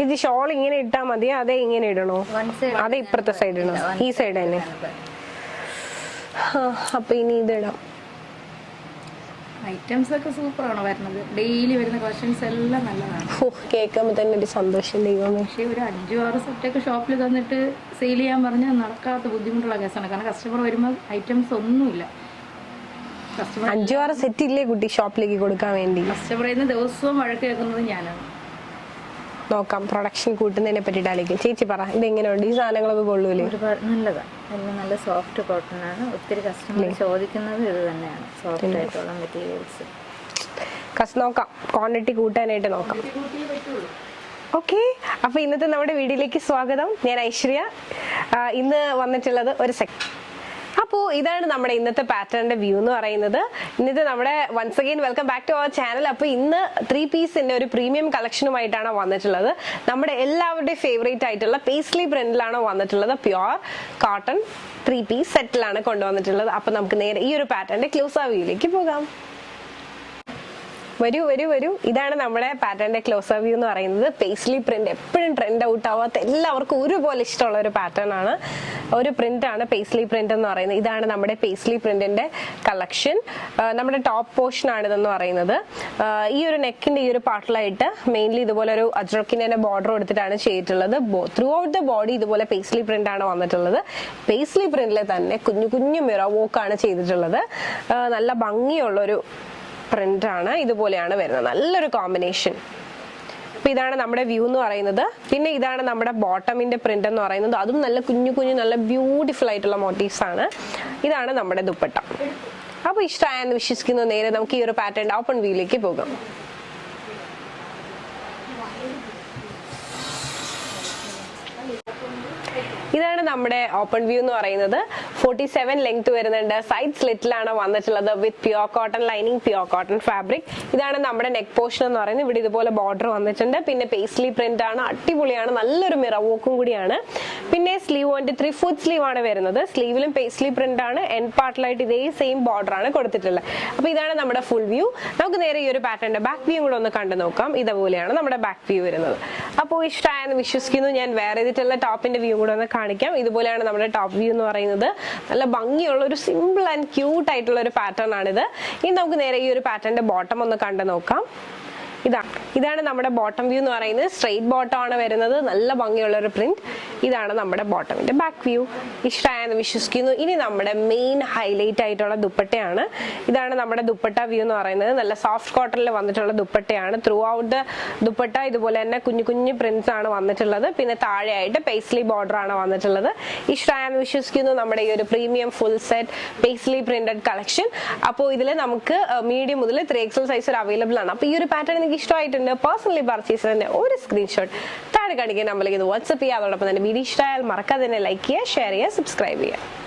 ഇത് ഷോൾ ഇങ്ങനെ ഇട്ടാ മതിയോ അതേ ഇങ്ങനെ ഇടണോ? അതേ ഇപ്പുറത്തെ സൈഡ് ഇടണോ? ഈ സൈഡ് തന്നെ. അപ്പൊ ഇനി ഇതിടാം. ഐറ്റംസ് ഒക്കെ സൂപ്പറാണ് വരുന്നത്. ഡെയിലി വരുന്ന കളക്ഷൻസ് എല്ലാം നല്ലതാണ്. കേൾക്കുമ്പോ തന്നെ ഒരു സന്തോഷം ദൈവമേ. പക്ഷേ ഒരു 5-6 സെറ്റൊക്കെ ഷോപ്പിൽ തന്നിട്ട് സെയിൽ ചെയ്യാൻ പറഞ്ഞാൽ നടക്കാത്ത ബുദ്ധിമുട്ടുള്ള കേസാണ്. കാരണം കസ്റ്റമർ വരുമ്പോൾ ഐറ്റംസ് ഒന്നുമില്ല. 5-6 സെറ്റ് ഇല്ലേ കുട്ടി ഷോപ്പിലേക്ക് കൊടുക്കാൻ വേണ്ടി? കസ്റ്റമർ ചെയ്യുന്ന ദിവസവും വഴക്ക് കേൾക്കുന്നത് ഞാനാണ്. നോക്കാം, പ്രൊഡക്ഷൻ കൂട്ടുന്നതിനെ പറ്റിയിട്ട് ആലോചിക്കും. ചേച്ചി പറ, ഇതെങ്ങനെയുണ്ട്? ഈ സാധനങ്ങളൊക്കെ കൊള്ളൂലേ? ഒരുപാട് നല്ലതാണ്. എല്ലാം നല്ല സോഫ്റ്റ് കോട്ടൺ ആണ്. ഒത്തിരി കസ്റ്റമർ ചോദിക്കുന്നത് ഇത് തന്നെയാണ്, സോഫ്റ്റ് ആയിട്ടുള്ള മെറ്റീരിയൽസ്. നോക്കാം, ക്വാണ്ടിറ്റി കൂട്ടാനായിട്ട് നോക്കാം. ഓക്കെ, അപ്പൊ ഇന്നത്തെ നമ്മുടെ വീഡിയോയിലേക്ക് സ്വാഗതം. ഞാൻ ഐശ്വര്യ. ഇന്ന് വന്നിട്ടുള്ളത് ഒരു അപ്പോൾ ഇതാണ് നമ്മുടെ ഇന്നത്തെ പാറ്റേണിന്റെ വ്യൂ എന്ന് പറയുന്നത്. ഇന്നത്തെ നമ്മുടെ once again welcome back to our channel. അപ്പോൾ ഇന്ന് 3 പീസിന്റെ ഒരു പ്രീമിയം കളക്ഷനുമായിട്ടാണ് വന്നിട്ടുള്ളത്. നമ്മുടെ എല്ലാവരുടെയും ഫേവറേറ്റ് ആയിട്ടുള്ള പേസ്ലി പ്രിന്റിലാണ് വന്നിട്ടുള്ളത്. പ്യുവർ കോട്ടൺ 3 പീസ് സെറ്റിലാണ് കൊണ്ടുവന്നിട്ടുള്ളത്. അപ്പൊ നമുക്ക് നേരെ ഈ ഒരു പാറ്റേണിന്റെ ക്ലോസ് ആ വ്യൂയിലേക്ക് പോകാം. വരൂ വരൂ വരൂ. ഇതാണ് നമ്മുടെ പാറ്റേണിന്റെ ക്ലോസ് വ്യൂ എന്ന് പറയുന്നത്. പേസ്ലി പ്രിന്റ് എപ്പോഴും ട്രെൻഡ് ഔട്ട് ആവാത്ത എല്ലാവർക്കും ഒരുപോലെ ഇഷ്ടമുള്ള ഒരു പാറ്റേൺ ആണ്, ഒരു പ്രിന്റ് ആണ് പേസ്ലി പ്രിന്റ് എന്ന് പറയുന്നത്. ഇതാണ് നമ്മുടെ പേസ്ലി പ്രിന്റിന്റെ കളക്ഷൻ. നമ്മുടെ ടോപ്പ് പോർഷൻ ആണ് ഇതെന്ന് പറയുന്നത്. ഈ ഒരു നെക്കിന്റെ ഈ ഒരു പാർട്ടിലായിട്ട് മെയിൻലി ഇതുപോലെ ഒരു അജ്രക്കിന്റെ ബോർഡർ കൊടുത്തിട്ടാണ് ചെയ്തിട്ടുള്ളത്. ത്രൂ ഔട്ട് ദ ബോഡി ഇതുപോലെ പേസ്ലി പ്രിന്റ് ആണ് വന്നിട്ടുള്ളത്. പേസ്ലി പ്രിന്റിലെ തന്നെ കുഞ്ഞു കുഞ്ഞു മിറർ വർക്ക് ആണ് ചെയ്തിട്ടുള്ളത്. നല്ല ഭംഗിയുള്ളൊരു പ്രിന്റ് ആണ്. ഇതുപോലെയാണ് വരുന്നത്, നല്ലൊരു കോമ്പിനേഷൻ. അപ്പൊ ഇതാണ് നമ്മുടെ വ്യൂ എന്ന് പറയുന്നത്. പിന്നെ ഇതാണ് നമ്മുടെ ബോട്ടമിന്റെ പ്രിന്റ് എന്ന് പറയുന്നത്. അതും നല്ല കുഞ്ഞു കുഞ്ഞു നല്ല ബ്യൂട്ടിഫുൾ ആയിട്ടുള്ള മോട്ടീവ്സ് ആണ്. ഇതാണ് നമ്മുടെ ദുപ്പട്ട. അപ്പൊ ഇഷ്ടമായെന്ന് വിശ്വസിക്കുന്നു. നേരെ നമുക്ക് ഈ ഒരു പാറ്റേൺ ഓപ്പൺ വ്യൂയിലേക്ക് പോകാം. ഇതാണ് നമ്മുടെ ഓപ്പൺ വ്യൂ എന്ന് പറയുന്നത്. 47 ലെങ്ത് വരുന്നുണ്ട്. സൈഡ് സ്ലിറ്റിലാണ് വന്നിട്ടുള്ളത് with pure cotton lining, pure cotton fabric. ഇതാണ് നമ്മുടെ നെക്ക് പോർഷൻ എന്ന് പറയുന്നത്. ഇവിടെ ഇതുപോലെ ബോർഡർ വന്നിട്ടുണ്ട്. പിന്നെ പേസ്ലി പ്രിന്റ് ആണ്, അടിപൊളിയാണ്, നല്ലൊരു മിറർ വർക്കും കൂടിയാണ്. പിന്നെ സ്ലീവ് വന്നിട്ട് 3/4 സ്ലീവ് ആണ് വരുന്നത്. സ്ലീവിലും പേസ്ലി പ്രിന്റ് ആണ്. എൻഡ് പാർട്ടിലായിട്ട് ഇതേ സെയിം ബോർഡർ ആണ് കൊടുത്തിട്ടുള്ളത്. അപ്പൊ ഇതാണ് നമ്മുടെ ഫുൾ വ്യൂ. നമുക്ക് നേരെ ഈ ഒരു പാറ്റേണിന്റെ ബാക്ക് വ്യൂ കൂടെ ഒന്ന് കണ്ടു നോക്കാം. ഇതുപോലെയാണ് നമ്മുടെ ബാക്ക് വ്യൂ വരുന്നത്. അപ്പോൾ ഇഷ്ടമായെന്ന് വിശ്വസിക്കുന്നു. ഞാൻ വേറെ ചെയ്തിട്ടുള്ള ടോപ്പിന്റെ വ്യൂ കൂടെ ഒന്ന് കാണിക്കാം. ഇതുപോലെയാണ് നമ്മുടെ ടോപ്പ് വ്യൂ എന്ന് പറയുന്നത്. നല്ല ഭംഗിയുള്ള ഒരു സിമ്പിൾ ആൻഡ് ക്യൂട്ട് ആയിട്ടുള്ള ഒരു പാറ്റേൺ ആണിത്. ഇനി നമുക്ക് നേരെ ഈ ഒരു പാറ്റേണിന്റെ ബോട്ടം ഒന്ന് കണ്ടു നോക്കാം. ഇതാണ് നമ്മുടെ ബോട്ടം വ്യൂ എന്ന് പറയുന്നത്. സ്ട്രെയിറ്റ് ബോട്ടം ആണ് വരുന്നത്. നല്ല ഭംഗിയുള്ള ഒരു പ്രിന്റ്. ഇതാണ് നമ്മുടെ ബോട്ടമിന്റെ ബാക്ക് വ്യൂ. ഇഷ്ടമായെന്ന് വിശ്വസിക്കുന്നു. ഇനി നമ്മുടെ മെയിൻ ഹൈലൈറ്റ് ആയിട്ടുള്ള ദുപ്പട്ടയാണ്. ഇതാണ് നമ്മുടെ ദുപ്പട്ട വ്യൂ എന്ന് പറയുന്നത്. നല്ല സോഫ്റ്റ് കോട്ടണിൽ വന്നിട്ടുള്ള ദുപ്പട്ടയാണ്. ത്രൂ ഔട്ട് ദ ദുപ്പട്ട ഇതുപോലെ തന്നെ കുഞ്ഞു കുഞ്ഞു പ്രിന്റ്സ് ആണ് വന്നിട്ടുള്ളത്. പിന്നെ താഴെയായിട്ട് പേസ്ലി ബോർഡർ ആണ് വന്നിട്ടുള്ളത്. ഇഷ്ടമായെന്ന് വിശ്വസിക്കുന്നു നമ്മുടെ ഈ ഒരു premium full set paisley printed collection. അപ്പോൾ ഇതിൽ നമുക്ക് മീഡിയം മുതൽ 3XL സൈസ് അവൈലബിൾ ആണ്. അപ്പോൾ ഈ ഒരു പാറ്റേൺ ഇഷ്ടമായിട്ടുണ്ട്, പേഴ്സണലി പർച്ചേസ് ചെയ്യുന്ന ഒരു സ്ക്രീൻഷോട്ട് താഴെ കാണിക്കുന്ന നമ്പറിലേക്ക് വാട്സ്ആപ്പ് ചെയ്യുക. അതോടൊപ്പം തന്നെ വീഡിയോ ഇഷ്ടമായാൽ മറക്കാതെ തന്നെ ലൈക്ക് ചെയ്യുക, ഷെയർ ചെയ്യുക, സബ്സ്ക്രൈബ് ചെയ്യുക.